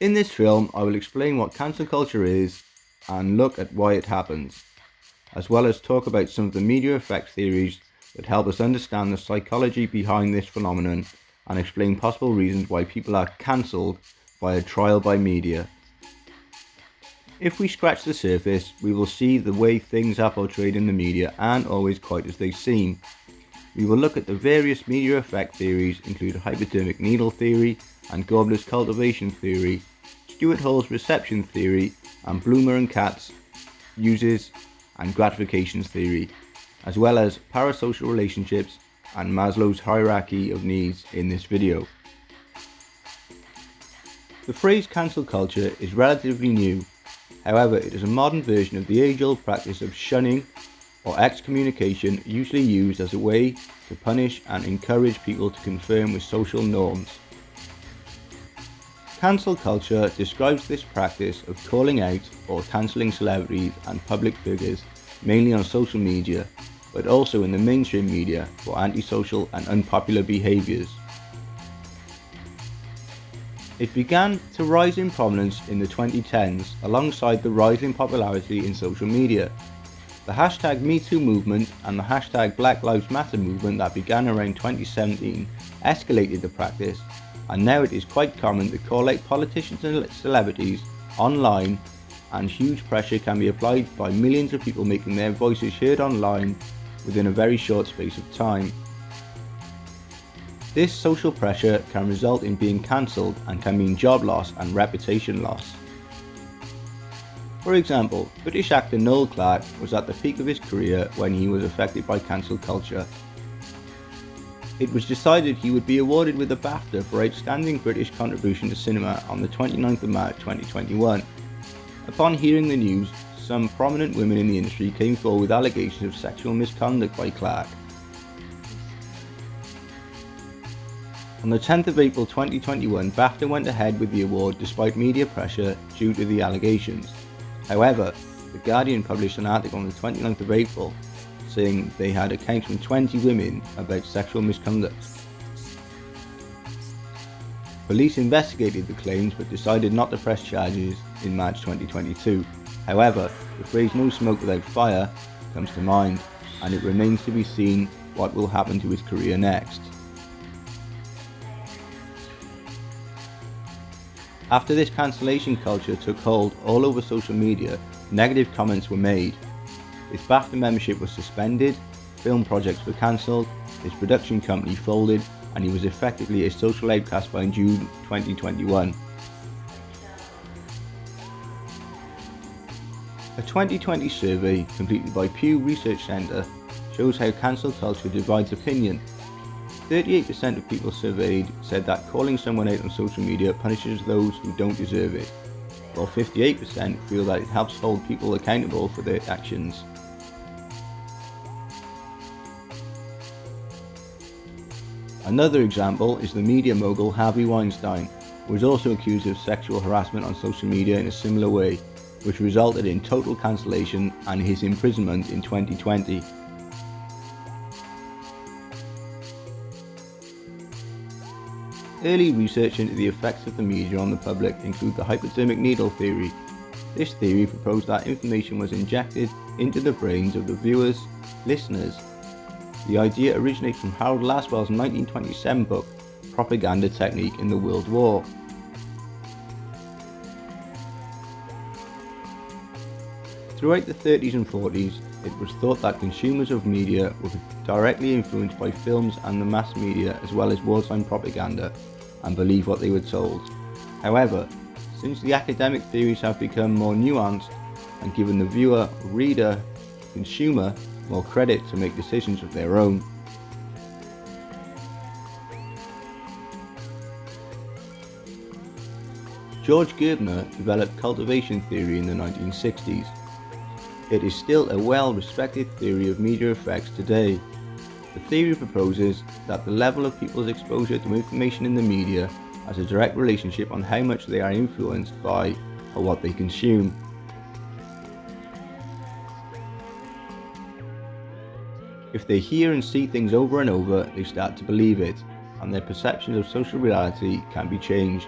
In this film, I will explain what cancel culture is and look at why it happens, as well as talk about some of the media effect theories that help us understand the psychology behind this phenomenon and explain possible reasons why people are cancelled via trial by media. If we scratch the surface, we will see the way things are portrayed in the media aren't always quite as they seem. We will look at the various media effect theories, including hypodermic needle theory and Gabler's cultivation theory, Stuart Hall's reception theory, and Blumer and Katz' uses and gratifications theory, as well as parasocial relationships and Maslow's hierarchy of needs in this video. The phrase cancel culture is relatively new. However, it is a modern version of the age-old practice of shunning or excommunication, usually used as a way to punish and encourage people to conform with social norms. Cancel culture describes this practice of calling out or cancelling celebrities and public figures, mainly on social media, but also in the mainstream media for antisocial and unpopular behaviours. It began to rise in prominence in the 2010s alongside the rise in popularity in social media. The hashtag MeToo movement and the hashtag Black Lives Matter movement that began around 2017 escalated the practice, and now it is quite common to call out politicians and celebrities online, and huge pressure can be applied by millions of people making their voices heard online within a very short space of time. This social pressure can result in being cancelled and can mean job loss and reputation loss. For example, British actor Noel Clarke was at the peak of his career when he was affected by cancel culture. It was decided he would be awarded with a BAFTA for Outstanding British Contribution to Cinema on the 29th of March 2021. Upon hearing the news, some prominent women in the industry came forward with allegations of sexual misconduct by Clarke. On the 10th of April 2021, BAFTA went ahead with the award despite media pressure due to the allegations. However, The Guardian published an article on the 29th of April saying they had accounts from 20 women about sexual misconduct. Police investigated the claims but decided not to press charges in March 2022. However, the phrase "no smoke without fire" comes to mind, and it remains to be seen what will happen to his career next. After this cancellation culture took hold all over social media, negative comments were made. His BAFTA membership was suspended, film projects were cancelled, his production company folded, and he was effectively a social outcast by June 2021. A 2020 survey completed by Pew Research Center shows how cancel culture divides opinion. 38% of people surveyed said that calling someone out on social media punishes those who don't deserve it, while 58% feel that it helps hold people accountable for their actions. Another example is the media mogul Harvey Weinstein, who was also accused of sexual harassment on social media in a similar way, which resulted in total cancellation and his imprisonment in 2020. Early research into the effects of the media on the public include the hypodermic needle theory. This theory proposed that information was injected into the brains of the viewers, listeners. The idea originates from Harold Laswell's 1927 book, Propaganda Technique in the World War. Throughout the 30s and 40s, it was thought that consumers of media were directly influenced by films and the mass media as well as wartime propaganda, and believed what they were told. However, since the academic theories have become more nuanced and given the viewer, reader, consumer more credit to make decisions of their own. George Gerbner developed cultivation theory in the 1960s. It is still a well-respected theory of media effects today. The theory proposes that the level of people's exposure to information in the media has a direct relationship on how much they are influenced by or what they consume. If they hear and see things over and over, they start to believe it, and their perceptions of social reality can be changed.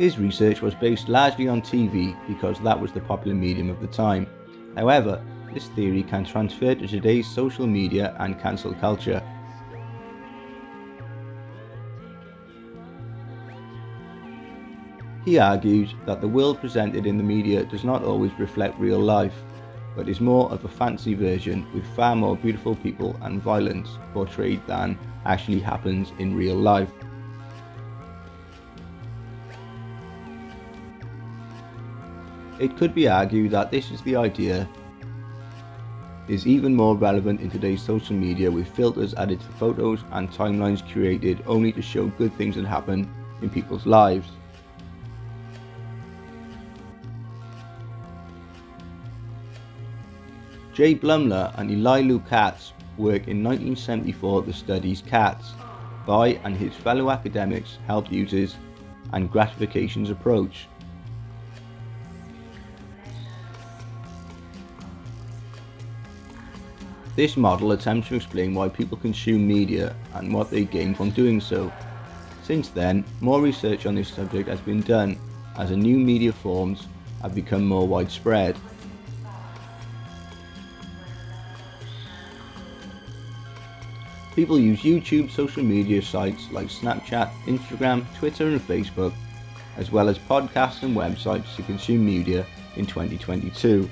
His research was based largely on TV because that was the popular medium of the time. However, this theory can transfer to today's social media and cancel culture. He argued that the world presented in the media does not always reflect real life, but is more of a fantasy version with far more beautiful people and violence portrayed than actually happens in real life. It could be argued that this is the idea is even more relevant in today's social media, with filters added to photos and timelines created only to show good things that happen in people's lives. Jay Blumler and Ellilou Katz work in 1974 that studies cats. By and his fellow academics helped users and gratifications approach. This model attempts to explain why people consume media and what they gain from doing so. Since then, more research on this subject has been done as new media forms have become more widespread. People use YouTube, social media sites like Snapchat, Instagram, Twitter and Facebook, as well as podcasts and websites to consume media in 2022.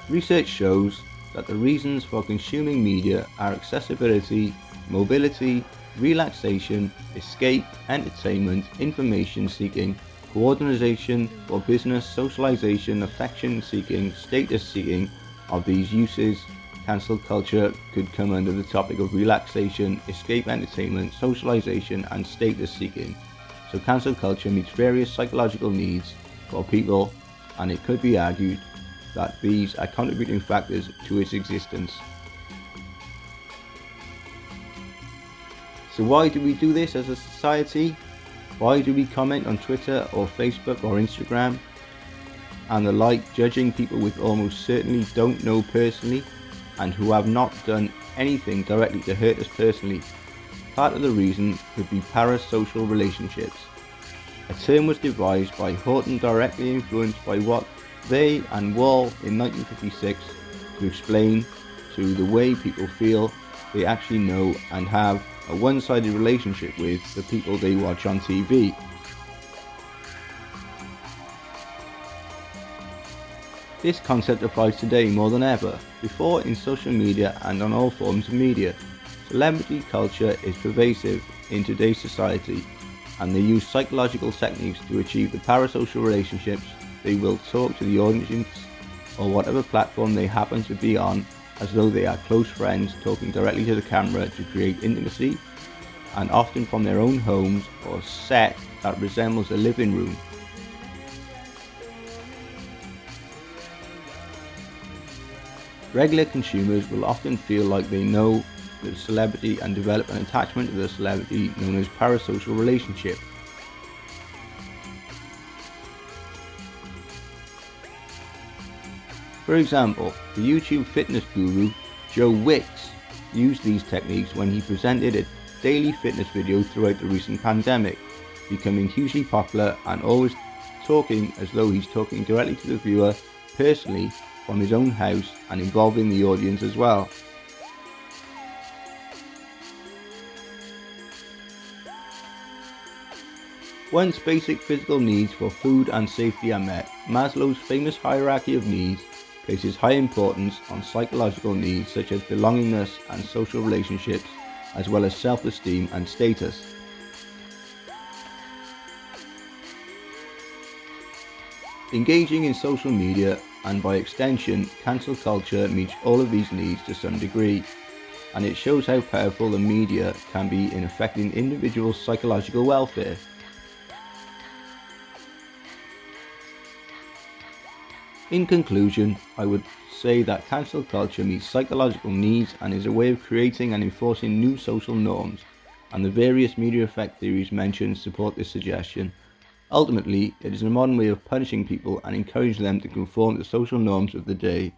Research shows that the reasons for consuming media are accessibility, mobility, relaxation, escape, entertainment, information seeking, coordination for business, socialization, affection seeking, status seeking. Of these uses, cancel culture could come under the topic of relaxation, escape, entertainment, socialization and status seeking. So cancel culture meets various psychological needs for people, and it could be argued that these are contributing factors to its existence. So why do we do this as a society? Why do we comment on Twitter or Facebook or Instagram and the like, judging people we almost certainly don't know personally and who have not done anything directly to hurt us personally? Part of the reason could be parasocial relationships. A term was devised by Horton, directly influenced by what they and Wall in 1956 to explain to the way people feel they actually know and have a one-sided relationship with the people they watch on TV. This concept applies today more than ever before in social media and on all forms of media. Celebrity culture is pervasive in today's society, and they use psychological techniques to achieve the parasocial relationships. They will talk to the audience or whatever platform they happen to be on as though they are close friends, talking directly to the camera to create intimacy, and often from their own homes or set that resembles a living room. Regular consumers will often feel like they know the celebrity and develop an attachment to the celebrity known as parasocial relationship. For example, the YouTube fitness guru Joe Wicks used these techniques when he presented a daily fitness video throughout the recent pandemic, becoming hugely popular and always talking as though he's talking directly to the viewer personally from his own house and involving the audience as well. Once basic physical needs for food and safety are met, Maslow's famous hierarchy of needs places high importance on psychological needs such as belongingness and social relationships, as well as self-esteem and status. Engaging in social media and by extension cancel culture meets all of these needs to some degree, and it shows how powerful the media can be in affecting individuals' psychological welfare. In conclusion, I would say that cancel culture meets psychological needs and is a way of creating and enforcing new social norms, and the various media effect theories mentioned support this suggestion. Ultimately, it is a modern way of punishing people and encouraging them to conform to social norms of the day.